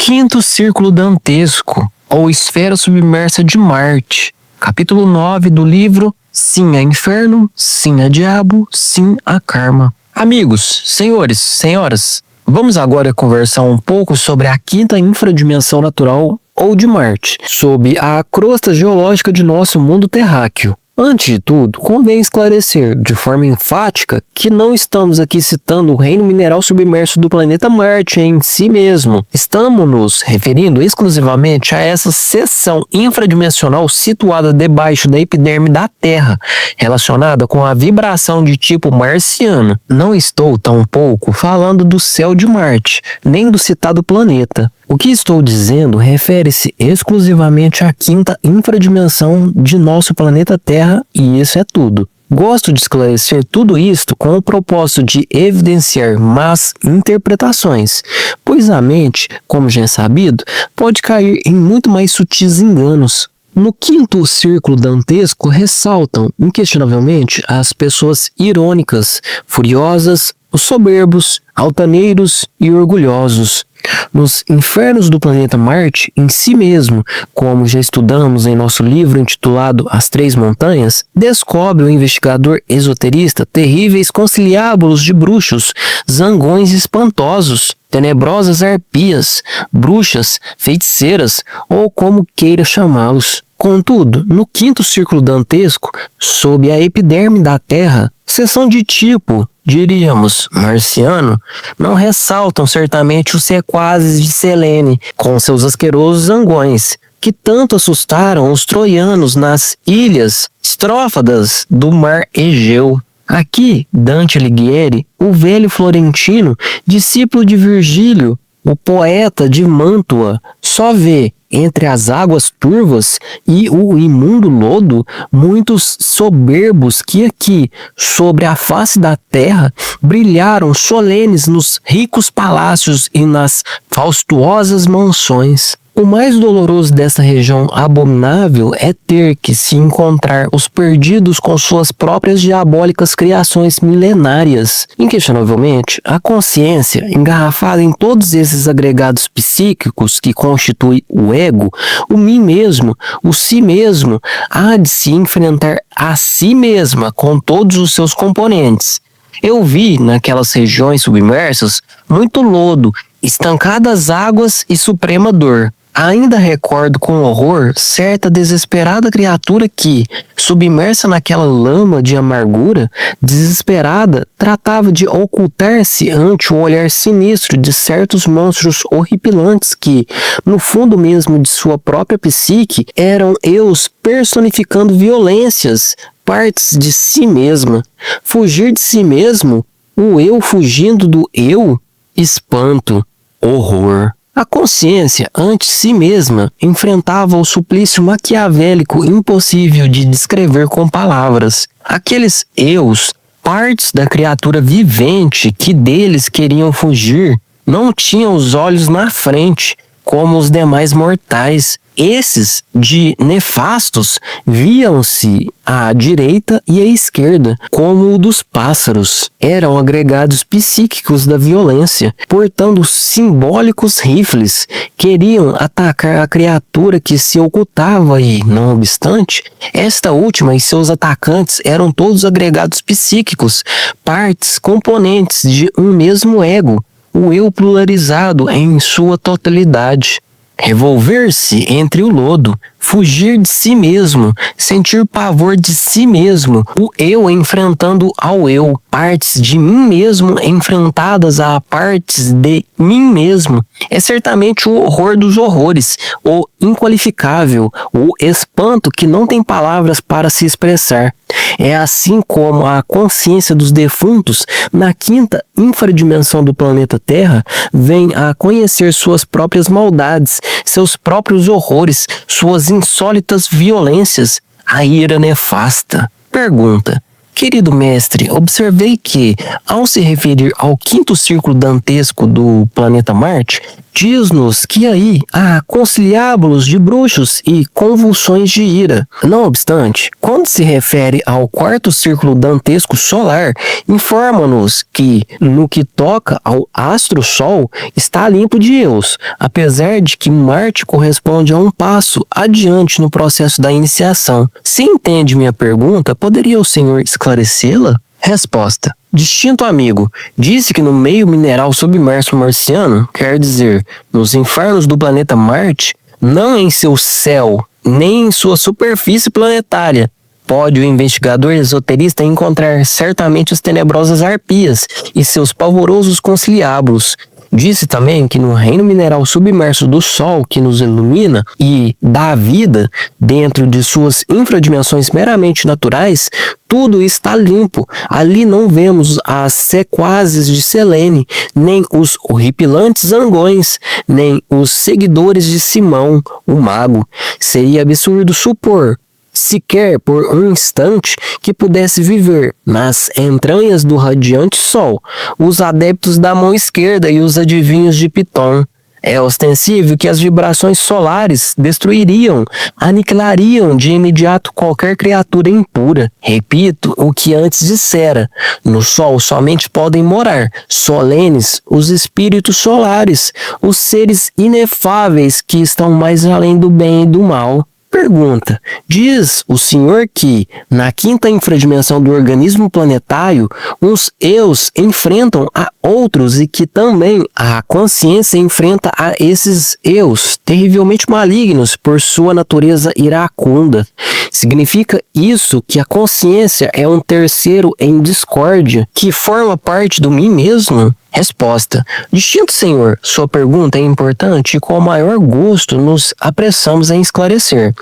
Quinto Círculo Dantesco, ou Esfera Submersa de Marte. Capítulo 9 do livro Sim a Inferno, Sim a Diabo, Sim a Karma. Amigos, senhores, senhoras, vamos agora conversar um pouco sobre a quinta infradimensão natural ou de Marte, sob a crosta geológica de nosso mundo terráqueo. Antes de tudo, convém esclarecer de forma enfática que não estamos aqui citando o reino mineral submerso do planeta Marte em si mesmo. Estamos nos referindo exclusivamente a essa seção infradimensional situada debaixo da epiderme da Terra, relacionada com a vibração de tipo marciano. Não estou tampouco falando do céu de Marte, nem do citado planeta. O que estou dizendo refere-se exclusivamente à quinta infradimensão de nosso planeta Terra, e isso é tudo. Gosto de esclarecer tudo isto com o propósito de evidenciar más interpretações, pois a mente, como já é sabido, pode cair em muito mais sutis enganos. No quinto círculo dantesco ressaltam, inquestionavelmente, as pessoas irônicas, furiosas, os soberbos, altaneiros e orgulhosos. Nos infernos do planeta Marte, em si mesmo, como já estudamos em nosso livro intitulado As Três Montanhas, descobre o investigador esoterista terríveis conciliábulos de bruxos, zangões espantosos, tenebrosas arpias, bruxas, feiticeiras ou como queira chamá-los. Contudo, no quinto círculo dantesco, sob a epiderme da Terra, seção de tipo, diríamos, marciano, não ressaltam certamente os sequazes de Selene, com seus asquerosos zangões, que tanto assustaram os troianos nas ilhas estrófadas do mar Egeu. Aqui, Dante Alighieri, o velho florentino, discípulo de Virgílio, o poeta de Mântua, só vê, entre as águas turvas e o imundo lodo, muitos soberbos que aqui, sobre a face da terra, brilharam solenes nos ricos palácios e nas faustuosas mansões. O mais doloroso dessa região abominável é ter que se encontrar os perdidos com suas próprias diabólicas criações milenárias. Inquestionavelmente, a consciência, engarrafada em todos esses agregados psíquicos que constituem o ego, o mim mesmo, o si mesmo, há de se enfrentar a si mesma com todos os seus componentes. Eu vi, naquelas regiões submersas, muito lodo, estancadas águas e suprema dor. Ainda recordo com horror certa desesperada criatura que, submersa naquela lama de amargura, desesperada, tratava de ocultar-se ante o olhar sinistro de certos monstros horripilantes que, no fundo mesmo de sua própria psique, eram eus personificando violências, partes de si mesma. Fugir de si mesmo, o eu fugindo do eu, espanto, horror. A consciência, ante si mesma, enfrentava o suplício maquiavélico impossível de descrever com palavras. Aqueles eus, partes da criatura vivente que deles queriam fugir, não tinham os olhos na frente, como os demais mortais. Esses, de nefastos, viam-se à direita e à esquerda, como o dos pássaros. Eram agregados psíquicos da violência, portando simbólicos rifles. Queriam atacar a criatura que se ocultava e, não obstante, esta última e seus atacantes eram todos agregados psíquicos, partes, componentes de um mesmo ego, o eu pluralizado em sua totalidade. Revolver-se entre o lodo, fugir de si mesmo, sentir pavor de si mesmo, o eu enfrentando ao eu, partes de mim mesmo enfrentadas a partes de mim mesmo, é certamente o horror dos horrores, o inqualificável, o espanto que não tem palavras para se expressar. É assim como a consciência dos defuntos, na quinta infradimensão do planeta Terra, vem a conhecer suas próprias maldades, seus próprios horrores, suas insólitas violências, a ira nefasta. Pergunta: querido mestre, observei que, ao se referir ao quinto círculo dantesco do planeta Marte, diz-nos que aí há conciliábulos de bruxos e convulsões de ira. Não obstante, quando se refere ao quarto círculo dantesco solar, informa-nos que, no que toca ao astro-sol, está limpo de eus, apesar de que Marte corresponde a um passo adiante no processo da iniciação. Se entende minha pergunta, poderia o senhor esclarecê-la? Resposta. Distinto amigo, disse que no meio mineral submerso marciano, quer dizer, nos infernos do planeta Marte, não em seu céu, nem em sua superfície planetária, pode o investigador esoterista encontrar certamente as tenebrosas arpias e seus pavorosos conciliábulos. Disse também que no reino mineral submerso do Sol que nos ilumina e dá vida dentro de suas infradimensões meramente naturais, tudo está limpo. Ali não vemos as sequazes de Selene, nem os horripilantes zangões, nem os seguidores de Simão, o mago. Seria absurdo supor, sequer por um instante, que pudesse viver nas entranhas do radiante sol os adeptos da mão esquerda e os adivinhos de Piton. É ostensível que as vibrações solares destruiriam, aniquilariam de imediato qualquer criatura impura. Repito o que antes dissera: no sol somente podem morar solenes os espíritos solares, os seres inefáveis que estão mais além do bem e do mal. Pergunta: diz o senhor que, na quinta infradimensão do organismo planetário, uns eus enfrentam a outros e que também a consciência enfrenta a esses eus, terrivelmente malignos por sua natureza iracunda. Significa isso que a consciência é um terceiro em discórdia, que forma parte do mim mesmo? Resposta: distinto senhor, sua pergunta é importante e com o maior gosto nos apressamos em esclarecer.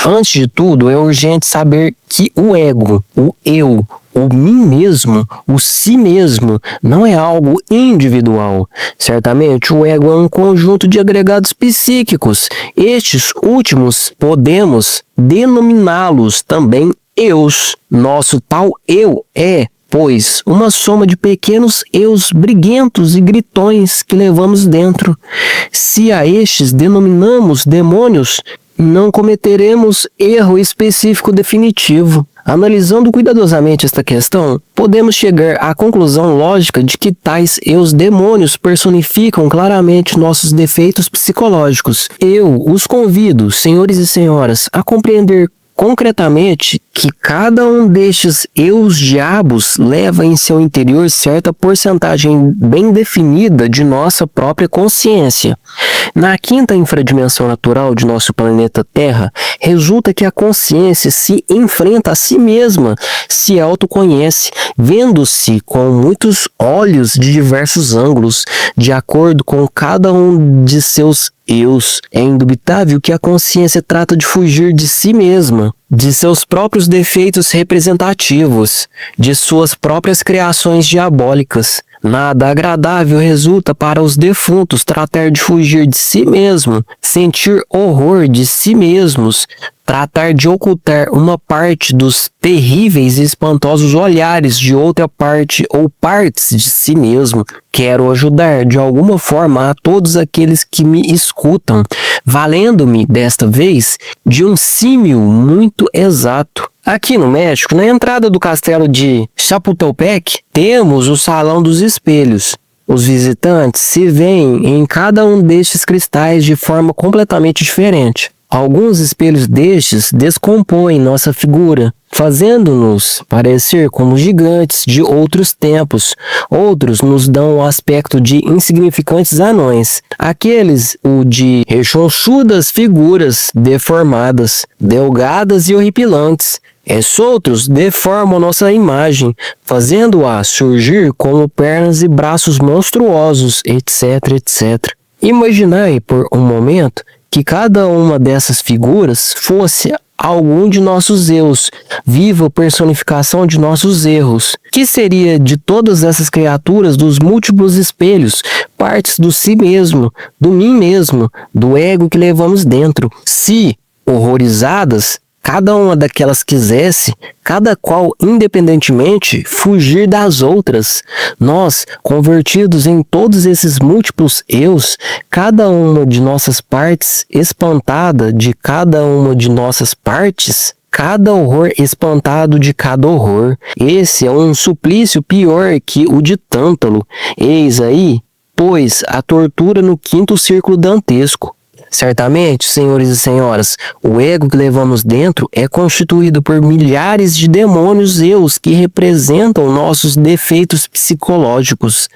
Antes de tudo, é urgente saber que o ego, o eu, o mim mesmo, o si mesmo, não é algo individual. Certamente o ego é um conjunto de agregados psíquicos. Estes últimos podemos denominá-los também eus. Nosso tal eu é, pois, uma soma de pequenos eus briguentos e gritões que levamos dentro. Se a estes denominamos demônios, não cometeremos erro específico definitivo. Analisando cuidadosamente esta questão, podemos chegar à conclusão lógica de que tais eus demônios personificam claramente nossos defeitos psicológicos. Eu os convido, senhores e senhoras, a compreender concretamente que cada um destes eus diabos leva em seu interior certa porcentagem bem definida de nossa própria consciência. Na quinta infradimensão natural de nosso planeta Terra, resulta que a consciência se enfrenta a si mesma, se autoconhece, vendo-se com muitos olhos de diversos ângulos, de acordo com cada um de seus eus. É indubitável que a consciência trata de fugir de si mesma, de seus próprios defeitos representativos, de suas próprias criações diabólicas. Nada agradável resulta para os defuntos tratar de fugir de si mesmo, sentir horror de si mesmos, tratar de ocultar uma parte dos terríveis e espantosos olhares de outra parte ou partes de si mesmo. Quero ajudar de alguma forma a todos aqueles que me escutam, valendo-me, desta vez, de um símil muito exato. Aqui no México, na entrada do castelo de Chapultepec, temos o Salão dos Espelhos. Os visitantes se veem em cada um destes cristais de forma completamente diferente. Alguns espelhos destes descompõem nossa figura, fazendo-nos parecer como gigantes de outros tempos. Outros nos dão o aspecto de insignificantes anões. Aqueles, o de rechonchudas figuras deformadas, delgadas e horripilantes. Outros deformam nossa imagem, fazendo-a surgir como pernas e braços monstruosos, etc, etc. Imaginai por um momento que cada uma dessas figuras fosse algum de nossos eus, viva personificação de nossos erros. Que seria de todas essas criaturas dos múltiplos espelhos, partes do si mesmo, do mim mesmo, do ego que levamos dentro? Se, horrorizadas, cada uma daquelas quisesse, cada qual independentemente, fugir das outras. Nós, convertidos em todos esses múltiplos eus, cada uma de nossas partes espantada de cada uma de nossas partes, cada horror espantado de cada horror. Esse é um suplício pior que o de Tântalo. Eis aí, pois, a tortura no quinto círculo dantesco. Certamente, senhores e senhoras, o ego que levamos dentro é constituído por milhares de demônios eus que representam nossos defeitos psicológicos.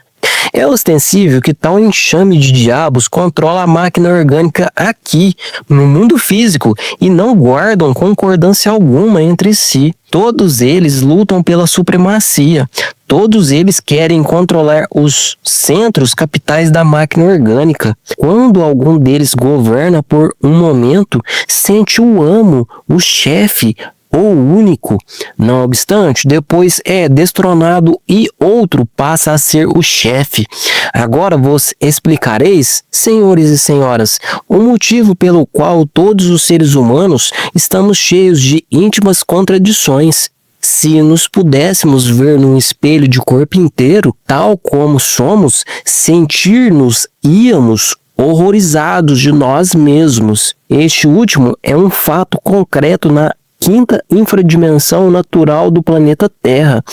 É ostensível que tal enxame de diabos controla a máquina orgânica aqui, no mundo físico, e não guardam concordância alguma entre si. Todos eles lutam pela supremacia. Todos eles querem controlar os centros capitais da máquina orgânica. Quando algum deles governa por um momento, sente o amo, o chefe, ou único. Não obstante, depois é destronado e outro passa a ser o chefe. Agora vos explicareis, senhores e senhoras, o motivo pelo qual todos os seres humanos estamos cheios de íntimas contradições. Se nos pudéssemos ver num espelho de corpo inteiro, tal como somos, sentir-nos íamos horrorizados de nós mesmos. Este último é um fato concreto na quinta infradimensão natural do planeta Terra.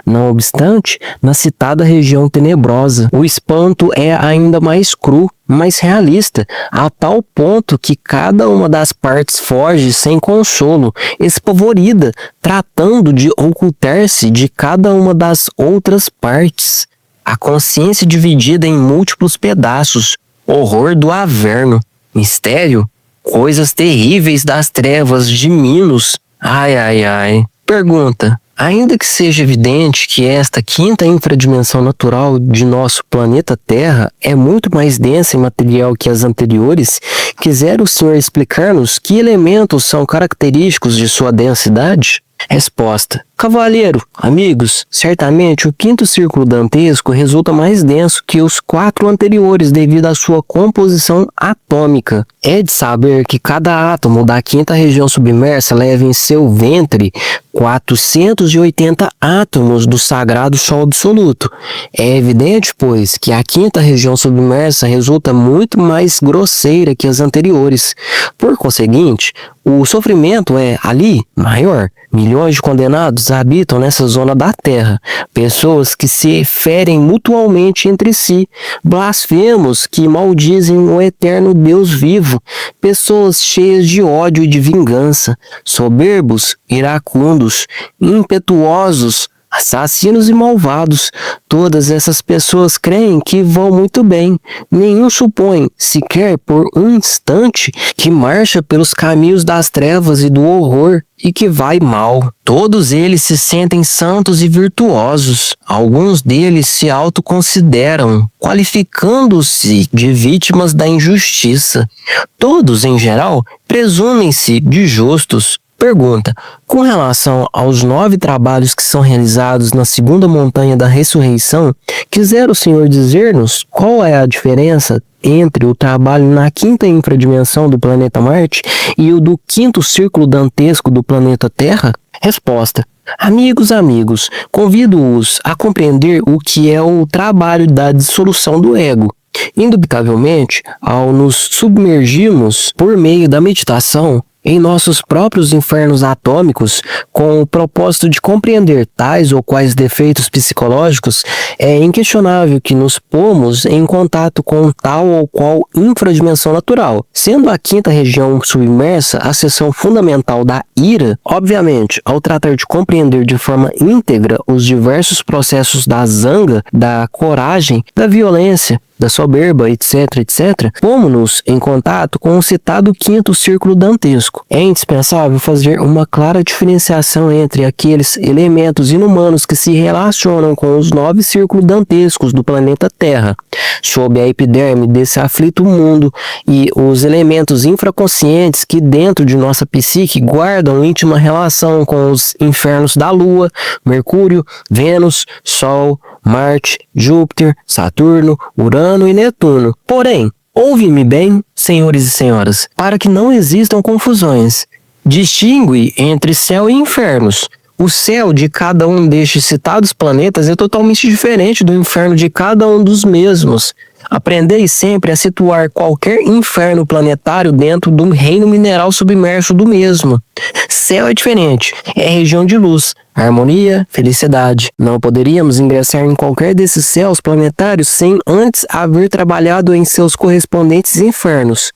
Não obstante, na citada região tenebrosa, o espanto é ainda mais cru, mais realista, a tal ponto que cada uma das partes foge sem consolo, espavorida, tratando de ocultar-se de cada uma das outras partes. A consciência dividida em múltiplos pedaços, horror do averno, mistério, coisas terríveis das trevas de Minos. Ai, ai, ai. Pergunta: ainda que seja evidente que esta quinta infradimensão natural de nosso planeta Terra é muito mais densa em material que as anteriores, quisera o senhor explicar-nos que elementos são característicos de sua densidade? Resposta: cavalheiro, amigos, certamente o quinto círculo dantesco resulta mais denso que os 4 anteriores devido à sua composição atômica. É de saber que cada átomo da quinta região submersa leva em seu ventre 480 átomos do sagrado Sol absoluto. É evidente, pois, que a quinta região submersa resulta muito mais grosseira que as anteriores. Por conseguinte, o sofrimento é, ali, maior. Milhões de condenados habitam nessa zona da Terra, pessoas que se ferem mutualmente entre si, blasfemos que maldizem o eterno Deus vivo, pessoas cheias de ódio e de vingança, soberbos, iracundos, impetuosos, assassinos e malvados. Todas essas pessoas creem que vão muito bem. Nenhum supõe, sequer por um instante, que marcha pelos caminhos das trevas e do horror e que vai mal. Todos eles se sentem santos e virtuosos. Alguns deles se autoconsideram, qualificando-se de vítimas da injustiça. Todos, em geral, presumem-se de justos. Pergunta: com relação aos 9 trabalhos que são realizados na segunda montanha da ressurreição, quisera o senhor dizer-nos qual é a diferença entre o trabalho na quinta infradimensão do planeta Marte e o do quinto círculo dantesco do planeta Terra? Resposta: amigos, convido-os a compreender o que é o trabalho da dissolução do ego. Indubitavelmente, ao nos submergirmos por meio da meditação em nossos próprios infernos atômicos, com o propósito de compreender tais ou quais defeitos psicológicos, é inquestionável que nos pomos em contato com tal ou qual infradimensão natural. Sendo a quinta região submersa a seção fundamental da ira, obviamente, ao tratar de compreender de forma íntegra os diversos processos da zanga, da coragem, da violência, da soberba, etc, pomos-nos em contato com o citado quinto círculo dantesco. É indispensável fazer uma clara diferenciação entre aqueles elementos inumanos que se relacionam com os 9 círculos dantescos do planeta Terra, sob a epiderme desse aflito mundo, e os elementos infraconscientes que dentro de nossa psique guardam íntima relação com os infernos da Lua, Mercúrio, Vênus, Sol, Marte, Júpiter, Saturno, Urano e Netuno. Porém, ouve-me bem, senhores e senhoras, para que não existam confusões. Distingue entre céu e infernos. O céu de cada um destes citados planetas é totalmente diferente do inferno de cada um dos mesmos. Aprendei sempre a situar qualquer inferno planetário dentro do reino mineral submerso do mesmo. Céu é diferente, é região de luz, harmonia, felicidade. Não poderíamos ingressar em qualquer desses céus planetários sem antes haver trabalhado em seus correspondentes infernos.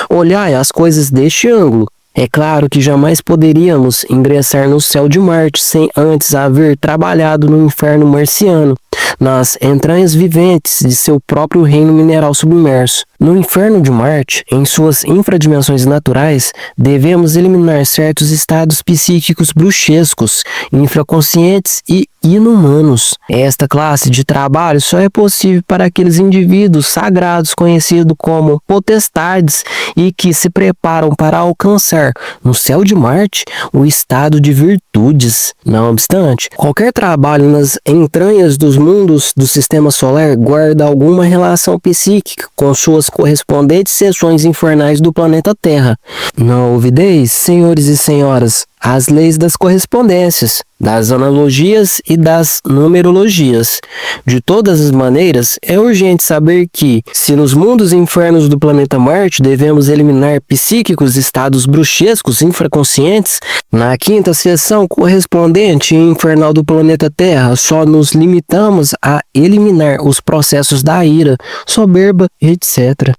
Olhai as coisas deste ângulo. É claro que jamais poderíamos ingressar no céu de Marte sem antes haver trabalhado no inferno marciano, nas entranhas viventes de seu próprio reino mineral submerso. No inferno de Marte, em suas infradimensões naturais, devemos eliminar certos estados psíquicos bruxescos, infraconscientes e inumanos. Esta classe de trabalho só é possível para aqueles indivíduos sagrados conhecidos como potestades e que se preparam para alcançar, no céu de Marte, o estado de virtudes. Não obstante, qualquer trabalho nas entranhas dos mundos do sistema solar guarda alguma relação psíquica com suas correspondentes seções infernais do planeta Terra. Não ouvideis, senhores e senhoras, as leis das correspondências, das analogias e das numerologias. De todas as maneiras, é urgente saber que, se nos mundos infernos do planeta Marte devemos eliminar psíquicos estados bruxescos infraconscientes, na quinta seção correspondente infernal do planeta Terra só nos limitamos a eliminar os processos da ira, soberba, etc.